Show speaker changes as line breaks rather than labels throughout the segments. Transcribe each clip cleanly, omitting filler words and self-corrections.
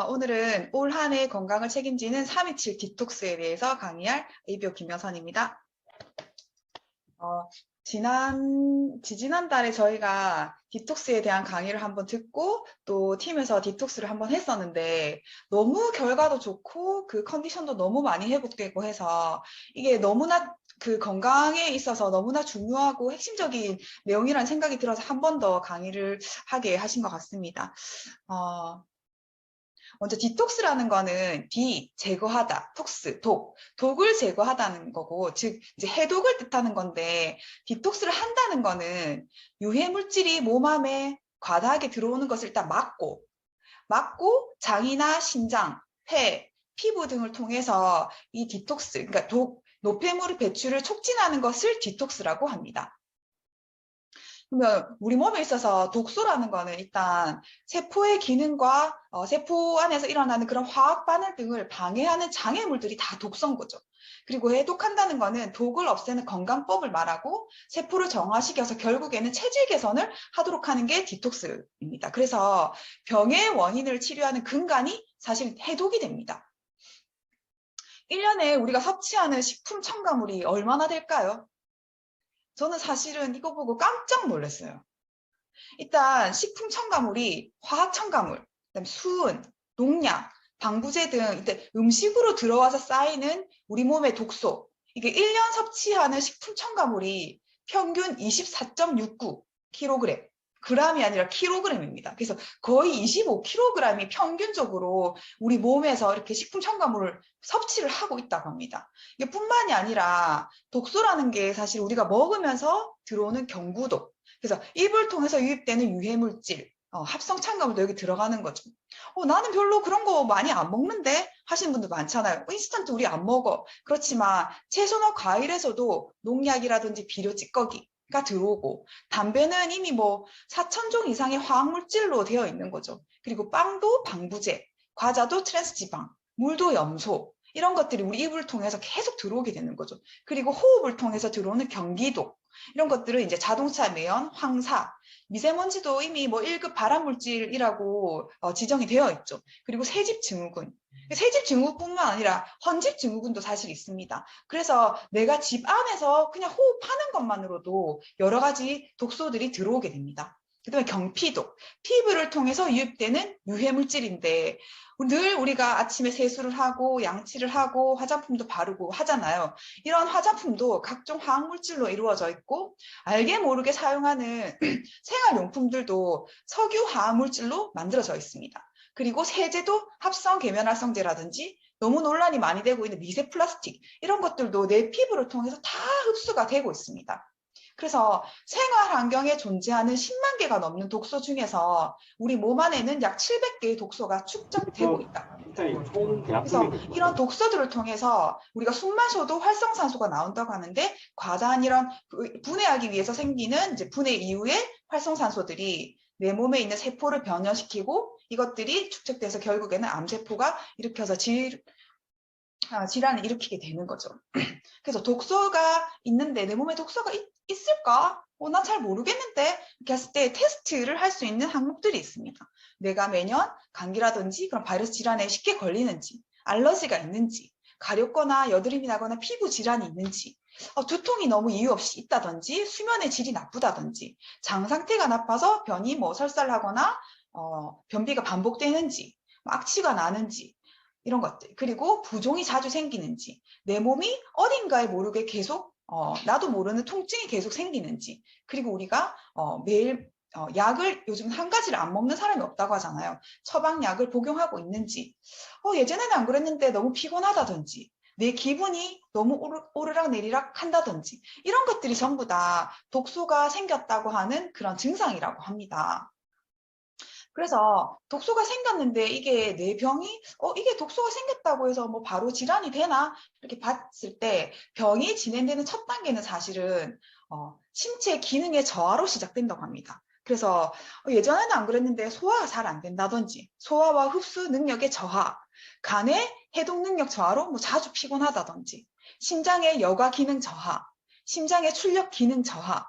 오늘은 올 한 해 건강을 책임지는 327 디톡스에 대해서 강의할 ABO 김여선입니다. 지지난달에 저희가 디톡스에 대한 강의를 한번 듣고 또 팀에서 디톡스를 한번 했었는데 너무 결과도 좋고 그 컨디션도 너무 많이 회복되고 해서 이게 너무나 그 건강에 있어서 너무나 중요하고 핵심적인 내용이라는 생각이 들어서 한 번 더 강의를 하게 하신 것 같습니다. 먼저 디톡스라는 거는 제거하다, 독을 제거하다는 거고, 즉 이제 해독을 뜻하는 건데, 디톡스를 한다는 거는 유해 물질이 몸 안에 과다하게 들어오는 것을 일단 막고 장이나 신장, 폐, 피부 등을 통해서 이 디톡스, 그러니까 노폐물 배출을 촉진하는 것을 디톡스라고 합니다. 그러면 우리 몸에 있어서 독소라는 거는 일단 세포의 기능과 세포 안에서 일어나는 그런 화학 반응 등을 방해하는 장애물들이 다 독소인 거죠. 그리고 해독한다는 거는 독을 없애는 건강법을 말하고 세포를 정화시켜서 결국에는 체질 개선을 하도록 하는 게 디톡스입니다. 그래서 병의 원인을 치료하는 근간이 사실 해독이 됩니다. 1년에 우리가 섭취하는 식품 첨가물이 얼마나 될까요? 저는 사실은 이거 보고 깜짝 놀랐어요. 일단 식품 첨가물이 화학 첨가물, 그다음 수은, 농약, 방부제 등 음식으로 들어와서 쌓이는 우리 몸의 독소, 이게 1년 섭취하는 식품 첨가물이 평균 24.69kg, g이 아니라 킬로그램입니다. 그래서 거의 25kg이 평균적으로 우리 몸에서 이렇게 식품 첨가물을 섭취를 하고 있다고 합니다. 이게 뿐만이 아니라 독소라는 게 사실 우리가 먹으면서 들어오는 경구독, 그래서 입을 통해서 유입되는 유해물질, 합성 첨가물도 여기 들어가는 거죠. 나는 별로 그런 거 많이 안 먹는데 하시는 분들 많잖아요. 인스턴트 우리 안 먹어. 그렇지만 채소나 과일에서도 농약이라든지 비료 찌꺼기가 들어오고, 담배는 이미 뭐 4,000종 이상의 화학물질로 되어 있는 거죠. 그리고 빵도 방부제, 과자도 트랜스지방, 물도 염소, 이런 것들이 우리 입을 통해서 계속 들어오게 되는 거죠. 그리고 호흡을 통해서 들어오는 경기독, 이런 것들은 이제 자동차 매연, 황사, 미세먼지도 이미 뭐 1급 발암물질이라고 지정이 되어 있죠. 그리고 새집 증후군. 새집 증후군뿐만 아니라 헌집 증후군도 사실 있습니다. 그래서 내가 집 안에서 그냥 호흡하는 것만으로도 여러 가지 독소들이 들어오게 됩니다. 그다음에 경피독, 피부를 통해서 유입되는 유해물질인데 늘 우리가 아침에 세수를 하고 양치를 하고 화장품도 바르고 하잖아요. 이런 화장품도 각종 화학물질로 이루어져 있고 알게 모르게 사용하는 생활용품들도 석유 화학물질로 만들어져 있습니다. 그리고 세제도 합성 계면활성제라든지 너무 논란이 많이 되고 있는 미세 플라스틱, 이런 것들도 내 피부를 통해서 다 흡수가 되고 있습니다. 그래서 생활 환경에 존재하는 10만 개가 넘는 독소 중에서 우리 몸 안에는 약 700개의 독소가 축적되고 있다고 합니다. 그래서 이런 독소들을 통해서 우리가 숨 마셔도 활성산소가 나온다고 하는데, 과다한 이런 분해하기 위해서 생기는 이제 분해 이후에 활성산소들이 내 몸에 있는 세포를 변형시키고 이것들이 축적돼서 결국에는 암세포가 일으켜서 질환을 일으키게 되는 거죠. 그래서 독소가 있는데 내 몸에 독소가 있을까? 난 잘 모르겠는데 이렇게 했을 때 테스트를 할 수 있는 항목들이 있습니다. 내가 매년 감기라든지 그런 바이러스 질환에 쉽게 걸리는지, 알러지가 있는지, 가렵거나 여드름이 나거나 피부 질환이 있는지, 두통이 너무 이유 없이 있다든지, 수면의 질이 나쁘다든지, 장 상태가 나빠서 변이 뭐 설사하거나 변비가 반복되는지, 악취가 나는지, 이런 것들, 그리고 부종이 자주 생기는지, 내 몸이 어딘가에 모르게 계속 나도 모르는 통증이 계속 생기는지, 그리고 우리가 매일 약을 요즘 한 가지를 안 먹는 사람이 없다고 하잖아요. 처방약을 복용하고 있는지, 예전에는 안 그랬는데 너무 피곤하다든지, 내 기분이 너무 오르락 내리락 한다든지, 이런 것들이 전부 다 독소가 생겼다고 하는 그런 증상이라고 합니다. 그래서 독소가 생겼는데 이게 내 병이 이게 독소가 생겼다고 해서 뭐 바로 질환이 되나 이렇게 봤을 때 병이 진행되는 첫 단계는 사실은 신체 기능의 저하로 시작된다고 합니다. 그래서 예전에는 안 그랬는데 소화가 잘 안 된다든지, 소화와 흡수 능력의 저하, 간의 해독 능력 저하로 뭐 자주 피곤하다든지, 심장의 여과 기능 저하, 심장의 출력 기능 저하,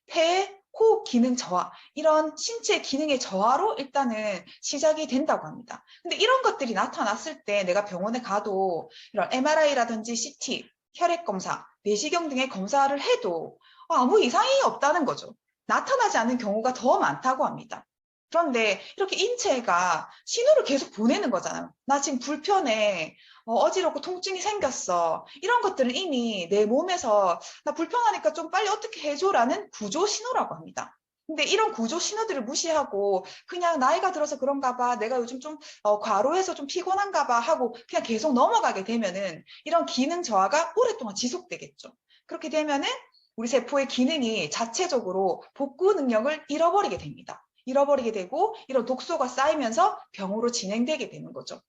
폐의 호흡 기능 저하, 이런 신체 기능의 저하로 일단은 시작이 된다고 합니다. 근데 이런 것들이 나타났을 때 내가 병원에 가도 이런 MRI라든지 CT, 혈액 검사, 내시경 등의 검사를 해도 아무 이상이 없다는 거죠. 나타나지 않는 경우가 더 많다고 합니다. 그런데 이렇게 인체가 신호를 계속 보내는 거잖아요. 나 지금 불편해. 어지럽고 통증이 생겼어. 이런 것들은 이미 내 몸에서 나 불편하니까 좀 빨리 어떻게 해줘라는 구조 신호라고 합니다. 근데 이런 구조 신호들을 무시하고 그냥 나이가 들어서 그런가 봐. 내가 요즘 좀 과로해서 좀 피곤한가 봐 하고 그냥 계속 넘어가게 되면은 이런 기능 저하가 오랫동안 지속되겠죠. 그렇게 되면은 우리 세포의 기능이 자체적으로 복구 능력을 잃어버리게 됩니다. 잃어버리게 되고 이런 독소가 쌓이면서 병으로 진행되게 되는 거죠.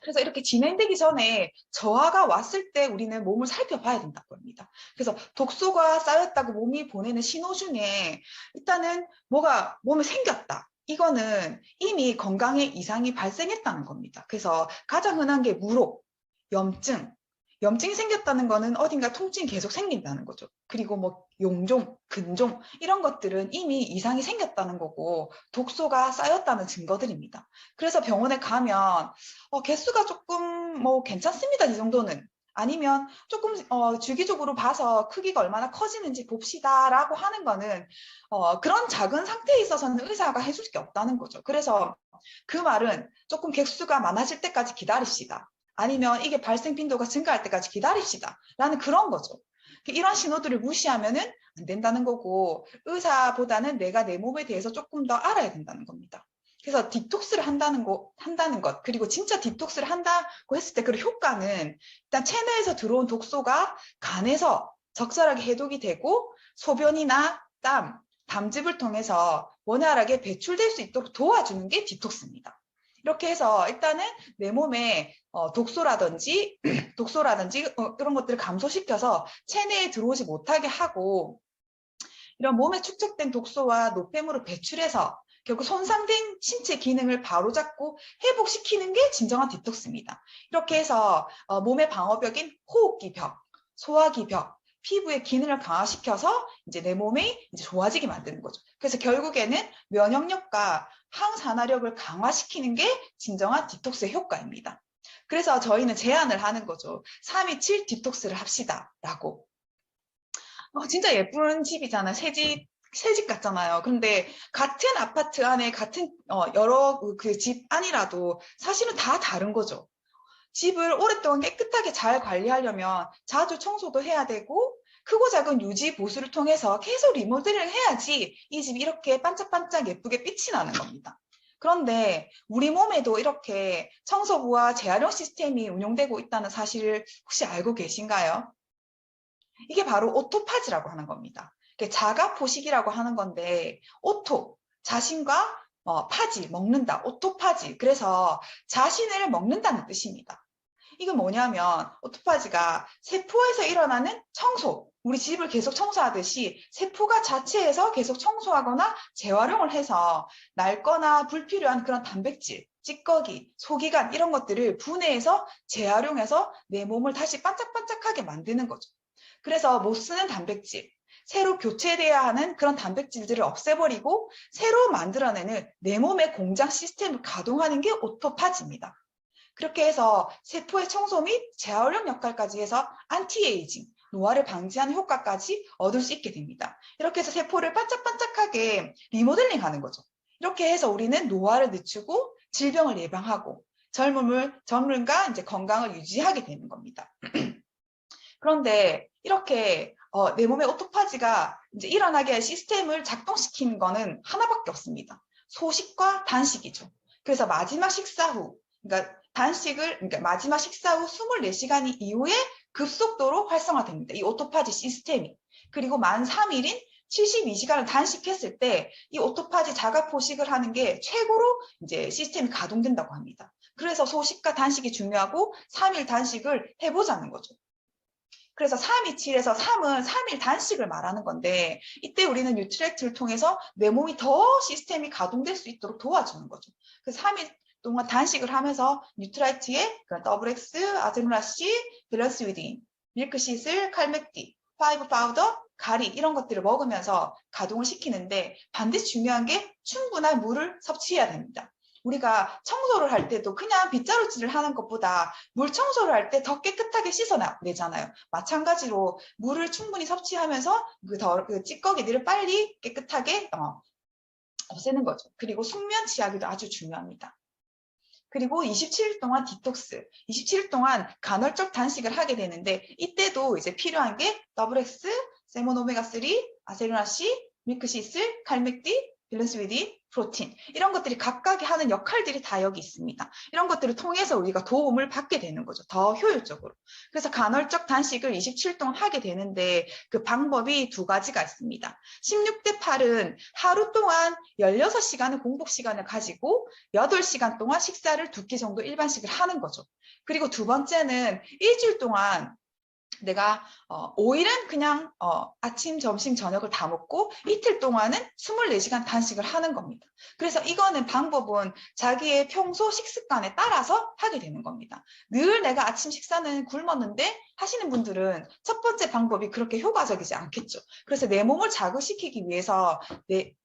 그래서 이렇게 진행되기 전에 저하가 왔을 때 우리는 몸을 살펴봐야 된다고 합니다. 그래서 독소가 쌓였다고 몸이 보내는 신호 중에 일단은 뭐가 몸에 생겼다. 이거는 이미 건강에 이상이 발생했다는 겁니다. 그래서 가장 흔한 게 무록, 염증, 염증이 생겼다는 거는 어딘가 통증이 계속 생긴다는 거죠. 그리고 뭐 용종, 근종 이런 것들은 이미 이상이 생겼다는 거고 독소가 쌓였다는 증거들입니다. 그래서 병원에 가면 개수가 조금 뭐 괜찮습니다. 이 정도는. 아니면 조금 주기적으로 봐서 크기가 얼마나 커지는지 봅시다라고 하는 거는 그런 작은 상태에 있어서는 의사가 해줄 게 없다는 거죠. 그래서 그 말은 조금 개수가 많아질 때까지 기다립시다. 아니면 이게 발생 빈도가 증가할 때까지 기다립시다. 라는 그런 거죠. 이런 신호들을 무시하면은 안 된다는 거고 의사보다는 내가 내 몸에 대해서 조금 더 알아야 된다는 겁니다. 그래서 디톡스를 한다는 것, 그리고 진짜 디톡스를 한다고 했을 때 그 효과는 일단 체내에서 들어온 독소가 간에서 적절하게 해독이 되고 소변이나 땀, 담즙을 통해서 원활하게 배출될 수 있도록 도와주는 게 디톡스입니다. 이렇게 해서 일단은 내 몸에 독소라든지 이런 것들을 감소시켜서 체내에 들어오지 못하게 하고 이런 몸에 축적된 독소와 노폐물을 배출해서 결국 손상된 신체 기능을 바로잡고 회복시키는 게 진정한 디톡스입니다. 이렇게 해서 몸의 방어벽인 호흡기 벽, 소화기 벽, 피부의 기능을 강화시켜서 이제 내 몸이 이제 좋아지게 만드는 거죠. 그래서 결국에는 면역력과 항산화력을 강화시키는 게 진정한 디톡스의 효과입니다. 그래서 저희는 제안을 하는 거죠. 327 디톡스를 합시다라고. 진짜 예쁜 집이잖아. 새집 같잖아요. 근데 같은 아파트 안에 같은 여러 그 집 안이라도 사실은 다 다른 거죠. 집을 오랫동안 깨끗하게 잘 관리하려면 자주 청소도 해야 되고 크고 작은 유지 보수를 통해서 계속 리모델링을 해야지 이 집이 이렇게 반짝반짝 예쁘게 빛이 나는 겁니다. 그런데 우리 몸에도 이렇게 청소부와 재활용 시스템이 운영되고 있다는 사실을 혹시 알고 계신가요? 이게 바로 오토파지라고 하는 겁니다. 자가 포식이라고 하는 건데 오토, 자신과 파지, 먹는다, 오토파지. 그래서 자신을 먹는다는 뜻입니다. 이건 뭐냐면 오토파지가 세포에서 일어나는 청소, 우리 집을 계속 청소하듯이 세포가 자체에서 계속 청소하거나 재활용을 해서 낡거나 불필요한 그런 단백질, 찌꺼기, 소기관 이런 것들을 분해해서 재활용해서 내 몸을 다시 반짝반짝하게 만드는 거죠. 그래서 못 쓰는 단백질, 새로 교체돼야 하는 그런 단백질들을 없애버리고 새로 만들어내는 내 몸의 공장 시스템을 가동하는 게 오토파지입니다. 그렇게 해서 세포의 청소 및 재활용 역할까지 해서 안티에이징, 노화를 방지하는 효과까지 얻을 수 있게 됩니다. 이렇게 해서 세포를 반짝반짝하게 리모델링하는 거죠. 이렇게 해서 우리는 노화를 늦추고 질병을 예방하고 젊음과 이제 건강을 유지하게 되는 겁니다. 그런데 이렇게 내 몸의 오토파지가 이제 일어나게 할 시스템을 작동시키는 거는 하나밖에 없습니다. 소식과 단식이죠. 그래서 마지막 식사 후, 그러니까 마지막 식사 후 24시간 이후에 급속도로 활성화됩니다. 이 오토파지 시스템이. 그리고 만 3일인 72시간을 단식했을 때 이 오토파지 자가 포식을 하는 게 최고로 이제 시스템이 가동된다고 합니다. 그래서 소식과 단식이 중요하고 3일 단식을 해보자는 거죠. 그래서 327에서 3은 3일 단식을 말하는 건데 이때 우리는 뉴트렉트를 통해서 내 몸이 더 시스템이 가동될 수 있도록 도와주는 거죠. 그래서 3일 동안 단식을 하면서 뉴트라이트에 WX, 아제노라C, 밸런스 위딘, 밀크시슬, 칼맥디, 파이브 파우더, 가리 이런 것들을 먹으면서 가동을 시키는데 반드시 중요한 게 충분한 물을 섭취해야 됩니다. 우리가 청소를 할 때도 그냥 빗자루질을 하는 것보다 물 청소를 할 때 더 깨끗하게 씻어내잖아요. 마찬가지로 물을 충분히 섭취하면서 그 찌꺼기들을 빨리 깨끗하게 없애는 거죠. 그리고 숙면 취하기도 아주 중요합니다. 그리고 27일 동안 디톡스, 27일 동안 간헐적 단식을 하게 되는데 이때도 이제 필요한 게 WX, 세몬 오메가3, 아세르나C, 밀크시슬, 칼맥디, 밸런스 위디, 프로틴 이런 것들이 각각이 하는 역할들이 다 여기 있습니다. 이런 것들을 통해서 우리가 도움을 받게 되는 거죠. 더 효율적으로. 그래서 간헐적 단식을 27일 동안 하게 되는데 그 방법이 두 가지가 있습니다. 16대 8은 하루 동안 16시간의 공복 시간을 가지고 8시간 동안 식사를 2끼 정도 일반식을 하는 거죠. 그리고 두 번째는 일주일 동안 내가 5일은 그냥 아침, 점심, 저녁을 다 먹고 이틀 동안은 24시간 단식을 하는 겁니다. 그래서 이거는 방법은 자기의 평소 식습관에 따라서 하게 되는 겁니다. 늘 내가 아침 식사는 굶었는데 하시는 분들은 첫 번째 방법이 그렇게 효과적이지 않겠죠. 그래서 내 몸을 자극시키기 위해서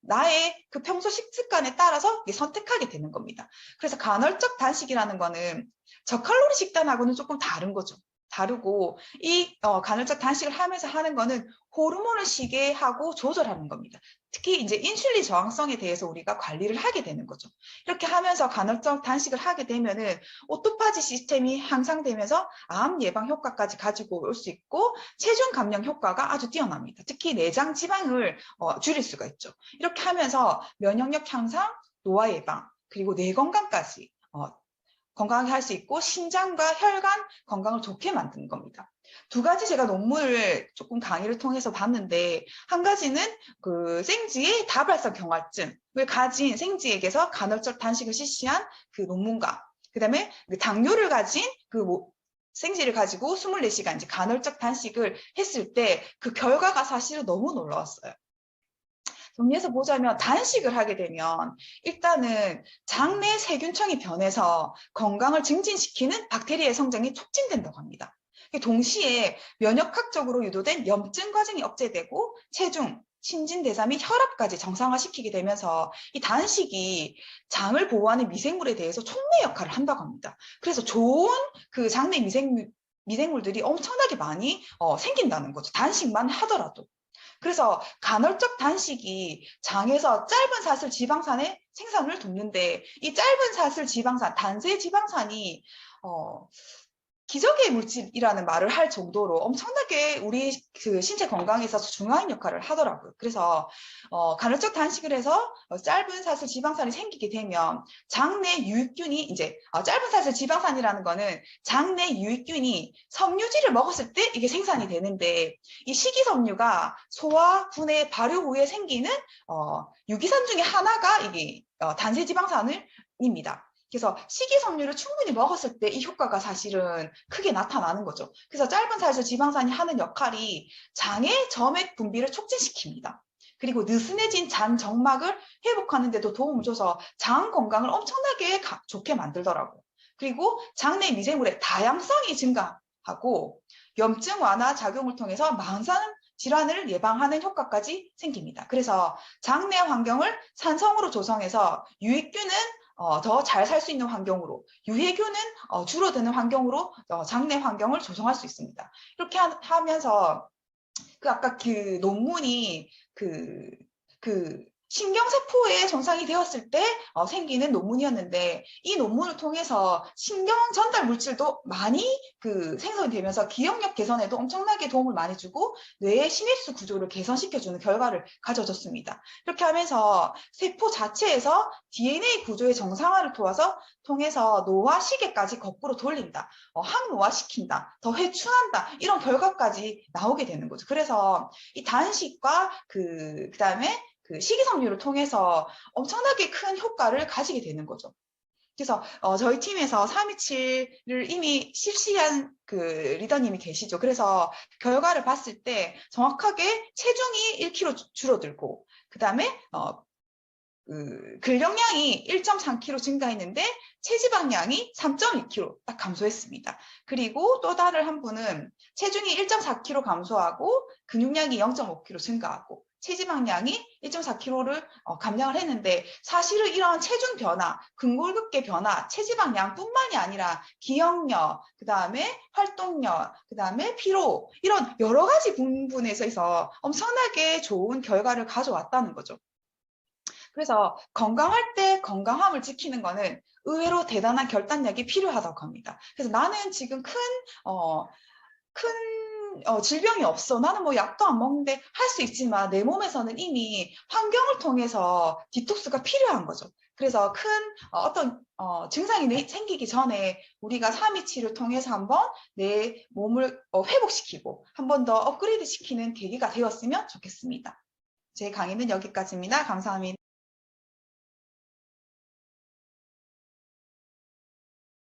나의 그 평소 식습관에 따라서 선택하게 되는 겁니다. 그래서 간헐적 단식이라는 거는 저칼로리 식단하고는 조금 다른 거죠. 다르고 이 간헐적 단식을 하면서 하는 거는 호르몬을 쉬게 하고 조절하는 겁니다. 특히 이제 인슐린 저항성에 대해서 우리가 관리를 하게 되는 거죠. 이렇게 하면서 간헐적 단식을 하게 되면은 오토파지 시스템이 향상되면서 암 예방 효과까지 가지고 올 수 있고 체중 감량 효과가 아주 뛰어납니다. 특히 내장 지방을 줄일 수가 있죠. 이렇게 하면서 면역력 향상, 노화 예방, 그리고 뇌 건강까지 건강하게 할 수 있고 신장과 혈관 건강을 좋게 만드는 겁니다. 두 가지 제가 논문을 조금 강의를 통해서 봤는데 한 가지는 그 생쥐의 다발성 경화증을 가진 생쥐에게서 간헐적 단식을 실시한 그 논문과 그다음에 당뇨를 가진 그 생쥐를 가지고 24시간 이제 간헐적 단식을 했을 때 그 결과가 사실은 너무 놀라웠어요. 정리해서 보자면 단식을 하게 되면 일단은 장내 세균층이 변해서 건강을 증진시키는 박테리아의 성장이 촉진된다고 합니다. 동시에 면역학적으로 유도된 염증 과정이 억제되고 체중, 신진대사 및 혈압까지 정상화시키게 되면서 이 단식이 장을 보호하는 미생물에 대해서 촉매 역할을 한다고 합니다. 그래서 좋은 그 장내 미생물들이 엄청나게 많이 생긴다는 거죠. 단식만 하더라도. 그래서 간헐적 단식이 장에서 짧은 사슬 지방산의 생산을 돕는데 이 짧은 사슬 지방산, 단세 지방산이 기적의 물질이라는 말을 할 정도로 엄청나게 우리 그 신체 건강에 있어서 중요한 역할을 하더라고요. 그래서 간헐적 단식을 해서 짧은 사슬 지방산이 생기게 되면 장내 유익균이 이제 짧은 사슬 지방산이라는 거는 장내 유익균이 섬유질을 먹었을 때 이게 생산이 되는데 이 식이섬유가 소화, 분해, 발효 후에 생기는 유기산 중에 하나가 이게 단세 지방산입니다. 그래서 식이섬유를 충분히 먹었을 때 이 효과가 사실은 크게 나타나는 거죠. 그래서 짧은 사슬 지방산이 하는 역할이 장의 점액 분비를 촉진시킵니다. 그리고 느슨해진 장 정막을 회복하는 데도 도움을 줘서 장 건강을 엄청나게 좋게 만들더라고요. 그리고 장내 미생물의 다양성이 증가하고 염증 완화 작용을 통해서 망상 질환을 예방하는 효과까지 생깁니다. 그래서 장내 환경을 산성으로 조성해서 유익균은 더 잘 살 수 있는 환경으로, 유해균은 줄어드는 환경으로 장내 환경을 조성할 수 있습니다. 이렇게 하면서 아까 그 논문이 신경세포에 손상이 되었을 때 생기는 논문이었는데 이 논문을 통해서 신경 전달 물질도 많이 생성이 되면서 기억력 개선에도 엄청나게 도움을 많이 주고 뇌의 신입수 구조를 개선시켜주는 결과를 가져줬습니다. 이렇게 하면서 세포 자체에서 DNA 구조의 정상화를 통해서 노화 시계까지 거꾸로 돌린다, 항노화시킨다, 더 회춘한다 이런 결과까지 나오게 되는 거죠. 그래서 이 단식과 그다음에 식이섬유를 통해서 엄청나게 큰 효과를 가지게 되는 거죠. 그래서 저희 팀에서 327을 이미 실시한 리더님이 계시죠. 그래서 결과를 봤을 때 정확하게 체중이 1kg 줄어들고 그다음에 근력량이 1.3kg 증가했는데 체지방량이 3.2kg 딱 감소했습니다. 그리고 또 다른 한 분은 체중이 1.4kg 감소하고 근육량이 0.5kg 증가하고 체지방량이 1.4kg를 감량을 했는데 사실은 이러한 체중 변화, 근골격계 변화, 체지방량뿐만이 아니라 기억력, 그 다음에 활동력, 그 다음에 피로 이런 여러 가지 부분에서 엄청나게 좋은 결과를 가져왔다는 거죠. 그래서 건강할 때 건강함을 지키는 거는 의외로 대단한 결단력이 필요하다고 합니다. 그래서 나는 지금 큰 질병이 없어. 나는 뭐 약도 안 먹는데 할 수 있지만 내 몸에서는 이미 환경을 통해서 디톡스가 필요한 거죠. 그래서 큰 어떤 증상이 생기기 전에 우리가 327을 통해서 한번 내 몸을 회복시키고 한 번 더 업그레이드 시키는 계기가 되었으면 좋겠습니다. 제 강의는 여기까지입니다. 감사합니다.